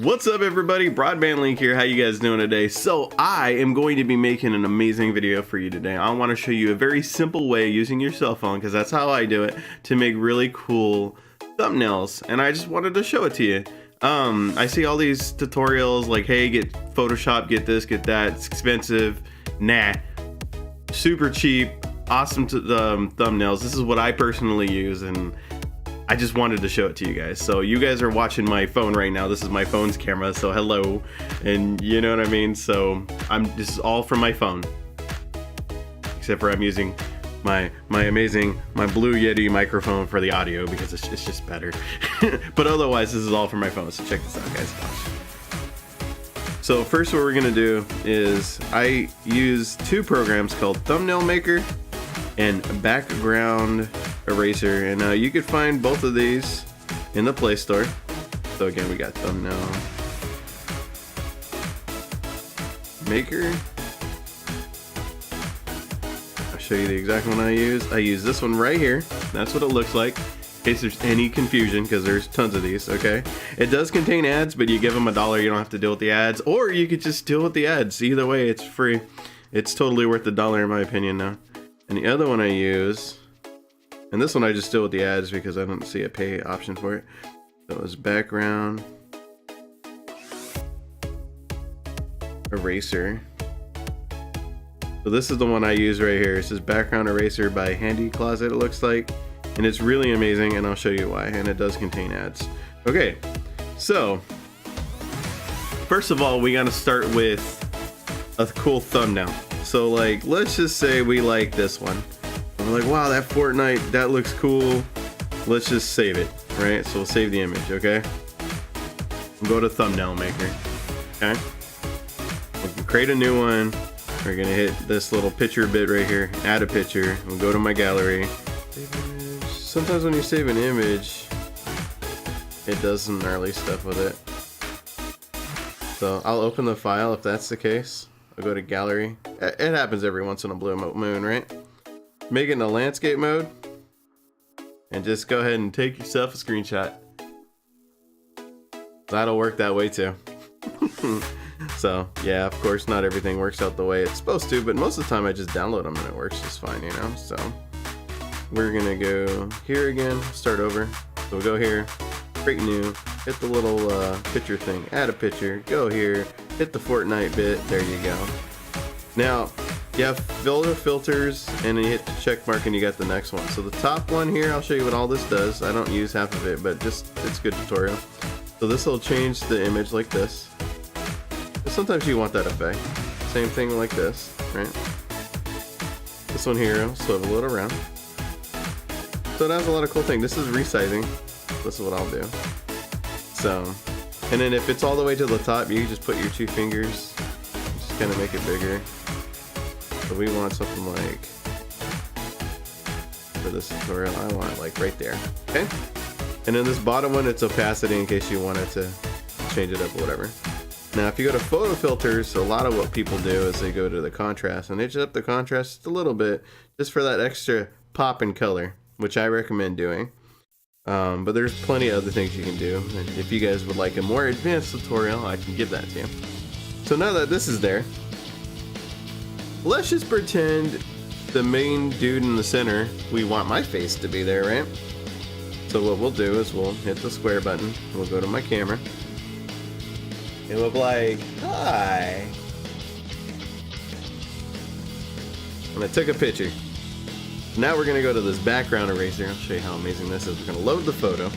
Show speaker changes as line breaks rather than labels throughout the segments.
What's up everybody, Broadband Link here. How you guys doing today? So I am going to be making an amazing video for you today. I want to show you a very simple way using your cell phone, because that's how I do it, to make really cool thumbnails, and I just wanted to show it to you. I see all these tutorials like, hey, get Photoshop, get this, get that, it's expensive. Nah, super cheap, awesome thumbnails. This is what I personally use, and I just wanted to show it to you guys. So you guys are watching my phone right now. This is my phone's camera, so hello, and you know what I mean. So this is all from my phone, except for I'm using my Blue Yeti microphone for the audio because it's just better. But otherwise, this is all from my phone. So check this out, guys. So first, what we're gonna do is I use two programs called Thumbnail Maker and Background Eraser, and you could find both of these in the Play Store. So again, we got Thumbnail Maker. I'll show you the exact one I use. I use this one right here. That's what it looks like, in case there's any confusion, because there's tons of these. Okay, it does contain ads, but you give them $1, you don't have to deal with the ads, or you could just deal with the ads. Either way, it's free. It's totally worth $1 in my opinion now. And the other one I use, and this one I just deal with the ads because I don't see a pay option for it. So it's Background Eraser. So this is the one I use right here. It says Background Eraser by Handy Closet, it looks like. And it's really amazing, and I'll show you why. And it does contain ads. Okay, so first of all, we gotta start with a cool thumbnail. So like, let's just say we like this one. We're like, wow, that Fortnite, that looks cool. Let's just save it, right? So we'll save the image, okay? We'll go to Thumbnail Maker, okay? We can create a new one. We're gonna hit this little picture bit right here, add a picture. We'll go to my gallery. Sometimes when you save an image, it does some gnarly stuff with it. So I'll open the file if that's the case. I'll go to gallery. It happens every once in a blue moon, right? Make it in a landscape mode, and just go ahead and take yourself a screenshot. That'll work that way too. So yeah, of course not everything works out the way it's supposed to, but most of the time I just download them and it works just fine, you know. So we're gonna go here again, start over. So we'll go here, create new, hit the little picture thing, add a picture, go here, hit the Fortnite bit, there you go. Now you have filters, and then you hit the check mark and you got the next one. So the top one here, I'll show you what all this does. I don't use half of it, but just it's a good tutorial. So this will change the image like this. But sometimes you want that effect. Same thing like this, right? This one here, I'll swivel it around. So it has a lot of cool things. This is resizing. This is what I'll do. So, and then if it's all the way to the top, you can just put your two fingers, just kind of make it bigger. So we want something like, for this tutorial, I want it like right there, okay? And then this bottom one, it's opacity in case you wanted to change it up or whatever. Now, if you go to photo filters, a lot of what people do is they go to the contrast, and they just up the contrast just a little bit, just for that extra pop in color, which I recommend doing. But there's plenty of other things you can do, and if you guys would like a more advanced tutorial, I can give that to you. So now that this is there, let's just pretend the main dude in the center, we want my face to be there, right? So what we'll do is we'll hit the square button, we'll go to my camera, and we'll be like, hi. And I took a picture. Now we're gonna go to this background eraser. I'll show you how amazing this is. We're gonna load the photo.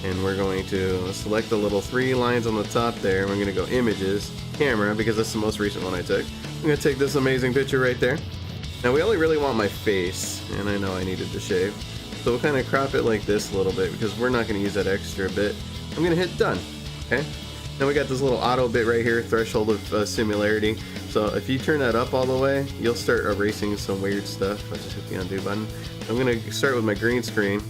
And we're going to select the little three lines on the top there. We're gonna go images, camera, because that's the most recent one I took. I'm gonna take this amazing picture right there. Now we only really want my face, and I know I needed to shave. So we'll kind of crop it like this a little bit because we're not gonna use that extra bit. I'm gonna hit done, okay? Now we got this little auto bit right here, threshold of similarity. So if you turn that up all the way, you'll start erasing some weird stuff. I just hit the undo button. I'm gonna start with my green screen.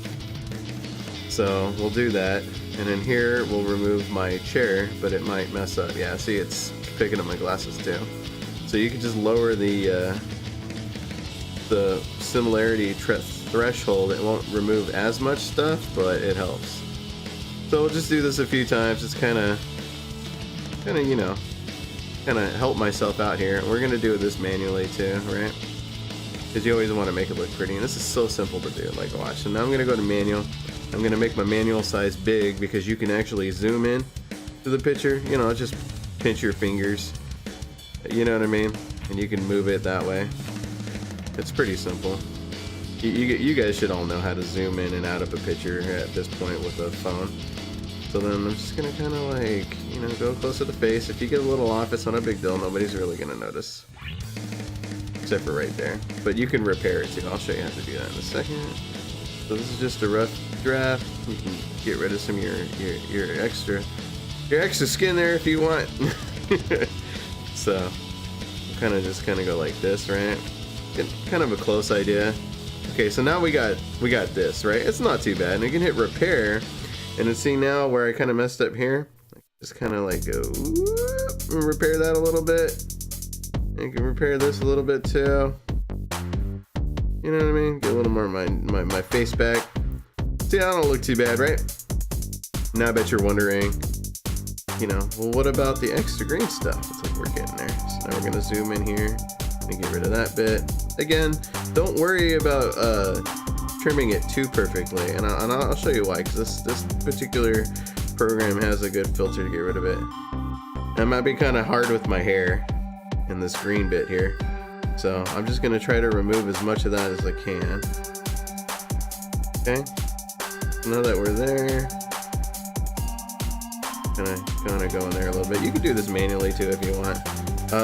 So we'll do that, and then here we'll remove my chair, but it might mess up. Yeah, see, it's picking up my glasses too. So you can just lower the similarity threshold. It won't remove as much stuff, but it helps. So we'll just do this a few times. It's kind of, you know, kind of help myself out here. We're gonna do this manually too, right? Because you always want to make it look pretty, and this is so simple to do. Like, watch. So now I'm gonna go to manual. I'm gonna make my manual size big because you can actually zoom in to the picture. You know, just pinch your fingers. You know what I mean? And you can move it that way. It's pretty simple. You guys should all know how to zoom in and out of a picture at this point with a phone. So then I'm just gonna kind of like, you know, go close to the face. If you get a little off, it's not a big deal. Nobody's really gonna notice. Except for right there. But you can repair it too. I'll show you how to do that in a second. So this is just a rough draft. You can get rid of some of your extra skin there if you want. So kind of go like this, right? Get kind of a close idea. Okay, so now we got this, right? It's not too bad. And you can hit repair, and then see now where I kind of messed up here. Just kind of like go whoop, and repair that a little bit. And you can repair this a little bit too. You know what I mean? Get a little more of my face back. See, I don't look too bad, right? Now I bet you're wondering, you know, well, what about the extra green stuff? It's like we're getting there. So now we're gonna zoom in here and get rid of that bit. Again, don't worry about trimming it too perfectly, and I'll show you why. Because this particular program has a good filter to get rid of it. I might be kind of hard with my hair in this green bit here, so I'm just gonna try to remove as much of that as I can. Okay. Now that we're there, gonna go in there a little bit. You can do this manually too if you want.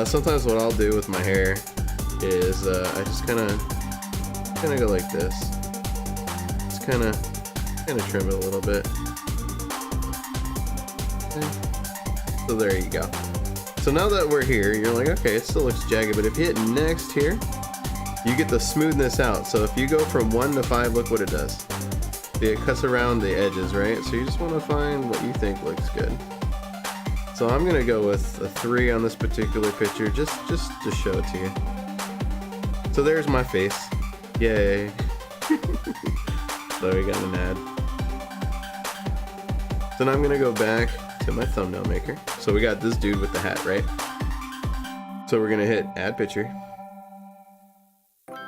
Sometimes what I'll do with my hair is I just kind of go like this. Just kind of trim it a little bit. Okay. So there you go. So now that we're here, you're like, okay, it still looks jagged, but if you hit next here, you get the smoothness out. So if you go from 1 to 5, look what it does. See, it cuts around the edges, right? So you just want to find what you think looks good. So I'm gonna go with a 3 on this particular picture, just to show it to you. So there's my face. Yay. So we got an ad. So now I'm gonna go back to my thumbnail maker. So we got this dude with the hat, right? So we're gonna hit add picture,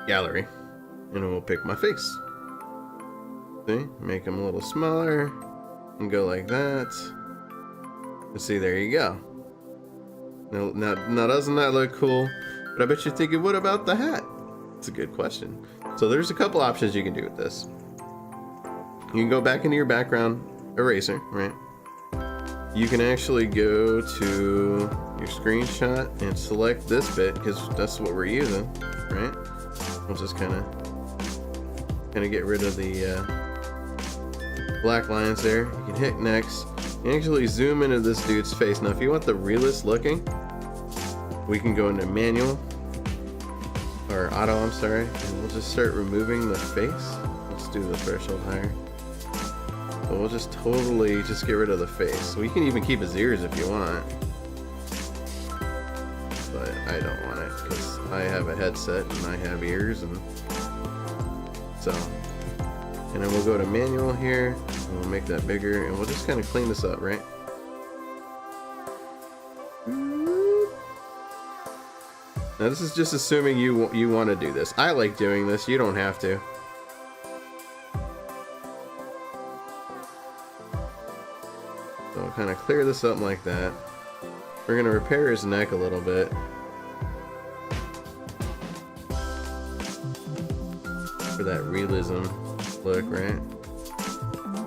gallery, and we'll pick my face. See, make him a little smaller and go like that. And see, there you go. Now doesn't that look cool? But I bet you're thinking, what about the hat? It's a good question. So there's a couple options you can do with this. You can go back into your background eraser, right? You can actually go to your screenshot and select this bit because that's what we're using, right? We'll just kind of get rid of the black lines there. You can hit next and actually zoom into this dude's face. Now, if you want the realist looking, we can go into manual or auto, I'm sorry, and we'll just start removing the face. Let's do the threshold higher. So we'll just totally just get rid of the face. We can even keep his ears if you want. But I don't want it because I have a headset and I have ears, and so. And then we'll go to manual here, and we'll make that bigger, and we'll just kind of clean this up, right? Now this is just assuming you want to do this. I like doing this. You don't have to. So we'll kind of clear this up like that. We're going to repair his neck a little bit. For that realism look, right?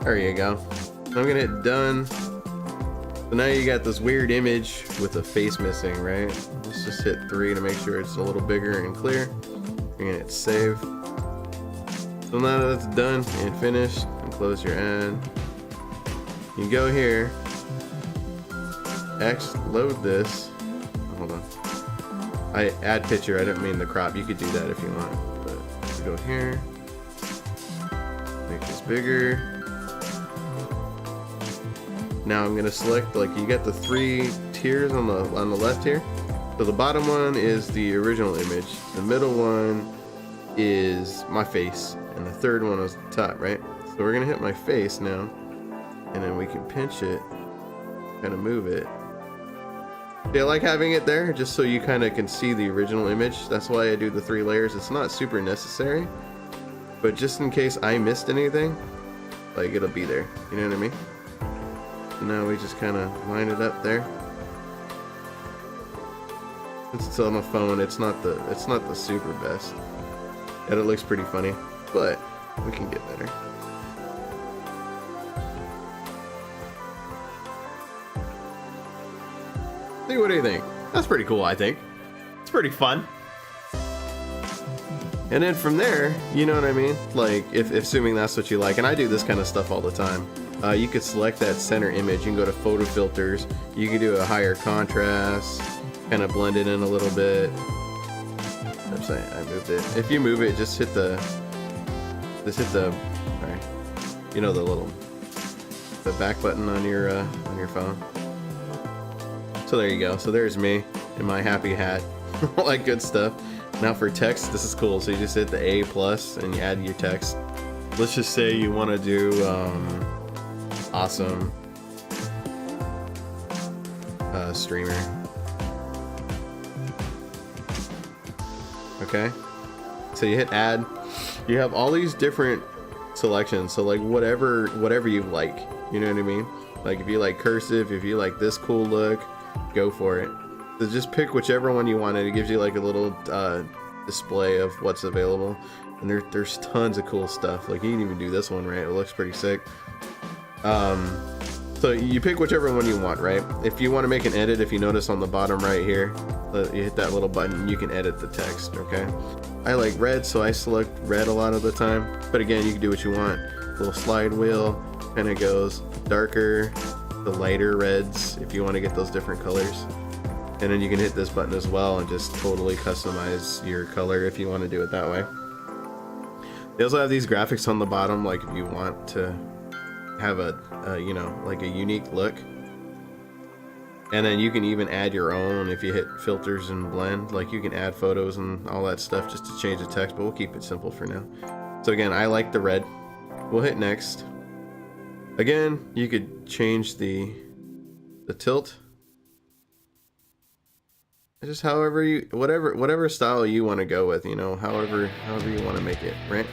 There you go. I'm going to hit done. So now you got this weird image with the face missing, right? Let's just hit 3 to make sure it's a little bigger and clear. You're going to hit save. So now that it's done and finished, and close your ad. You go here, load this. Hold on. I add picture, I didn't mean the crop. You could do that if you want. But go here, make this bigger. Now I'm gonna select, like, you got the 3 tiers on the left here. So the bottom one is the original image, the middle one is my face, and the third one is the top, right? So we're gonna hit my face now. and then we can pinch it, kind of move it. Yeah, I like having it there just so you kind of can see the original image. That's why I do the 3 layers. It's not super necessary, but just in case I missed anything, like it'll be there. You know what I mean? And now we just kind of line it up there. Since it's on a phone, it's not the super best, and it looks pretty funny, but we can get better. See, what do you think? That's pretty cool, I think. It's pretty fun. And then from there, you know what I mean? Like, if assuming that's what you like, and I do this kind of stuff all the time, you could select that center image. You can go to photo filters. You can do a higher contrast, kind of blend it in a little bit. I'm saying I moved it. If you move it, just hit the, sorry, you know, the back button on your phone. So there you go. So there's me in my happy hat, all that good stuff. Now for text, this is cool. So you just hit the A+ and you add your text. Let's just say you want to do awesome streamer. Okay. So you hit add. You have all these different selections. So like whatever you like. You know what I mean? Like if you like cursive, if you like this cool look, go for it. So just pick whichever one you want, and it gives you like a little display of what's available. And there's tons of cool stuff. Like you can even do this one, right? It looks pretty sick. So you pick whichever one you want, right? If you want to make an edit, if you notice on the bottom right here, you hit that little button, you can edit the text, okay? I like red, so I select red a lot of the time. But again, you can do what you want. Little slide wheel kind of goes darker, the lighter reds, if you want to get those different colors. And then you can hit this button as well and just totally customize your color if you want to do it that way. They also have these graphics on the bottom, like if you want to have a you know, like a unique look. And then you can even add your own if you hit filters and blend. Like you can add photos and all that stuff just to change the text, but we'll keep it simple for now. So again, I like the red. We'll hit next. Again, you could change the tilt. Just however you, whatever style you want to go with, you know, however you want to make it, right?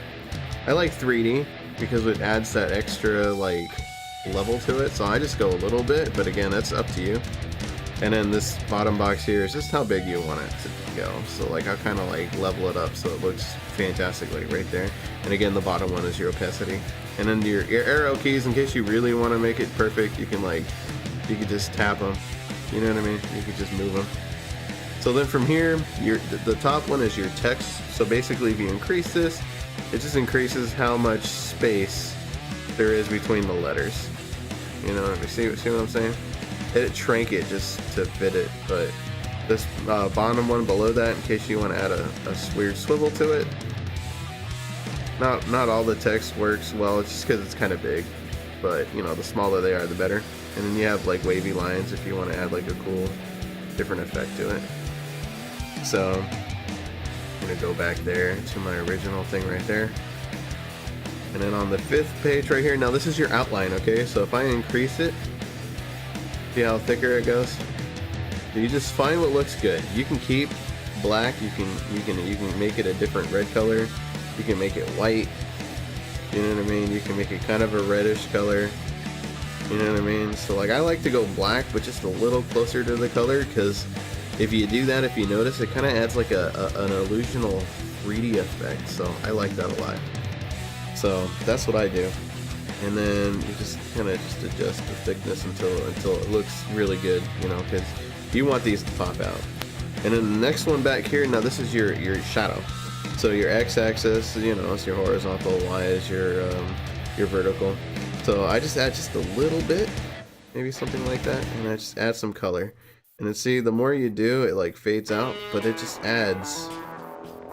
I like 3D because it adds that extra like level to it, so I just go a little bit, but again, that's up to you. And then this bottom box here is just how big you want it to go. So like I'll kind of like level it up so it looks fantastic, like right there. And again, the bottom one is your opacity. And then your arrow keys, in case you really want to make it perfect, you can just tap them. You know what I mean? You could just move them. So then from here, the top one is your text. So basically, if you increase this, it just increases how much space there is between the letters. You know, see what I'm saying? It shrank it just to fit it, but this bottom one below that, in case you want to add a weird swivel to it. Not all the text works well, it's just because it's kind of big, but you know, the smaller they are, the better. And then you have like wavy lines if you want to add like a cool, different effect to it. So I'm gonna go back there to my original thing right there. And then on the 5th page right here, now this is your outline, okay? So if I increase it, see how thicker it goes? You just find what looks good. You can keep black, you can make it a different red color, you can make it white, you know what I mean? You can make it kind of a reddish color, you know what I mean? So like I like to go black, but just a little closer to the color, because if you do that, if you notice, it kind of adds like an illusional 3D effect. So I like that a lot. So that's what I do. And then you just kind of just adjust the thickness until it looks really good, you know, because you want these to pop out. And then the next one back here, now this is your shadow. So your x-axis, you know, it's your horizontal, y is your vertical. So I just add just a little bit, maybe something like that, and I just add some color. And then see, the more you do, it like fades out, but it just adds,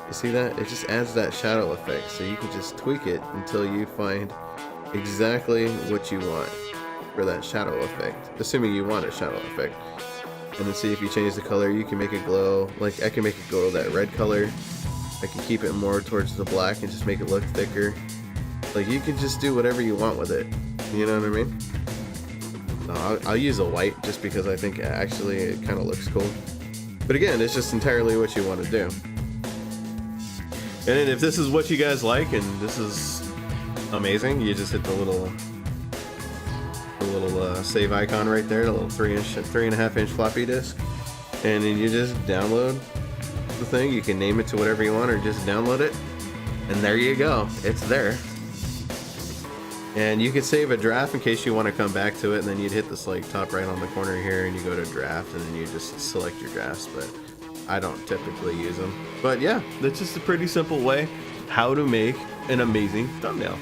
you see that? It just adds that shadow effect. So you can just tweak it until you find exactly what you want for that shadow effect, assuming you want a shadow effect. And then see, if you change the color, you can make it glow. Like I can make it glow that red color. I can keep it more towards the black and just make it look thicker. Like you can just do whatever you want with it. You know what I mean? No, I'll use a white just because I think actually it kind of looks cool. But again, it's just entirely what you want to do. And then if this is what you guys like and this is amazing, you just hit the little save icon right there, the little 3.5 inch floppy disk, and then you just download the thing. You can name it to whatever you want or just download it, and there you go, it's there. And you could save a draft in case you want to come back to it, and then you'd hit this like top right on the corner here and you go to draft and then you just select your drafts, but I don't typically use them. But yeah, that's just a pretty simple way how to make an amazing thumbnail.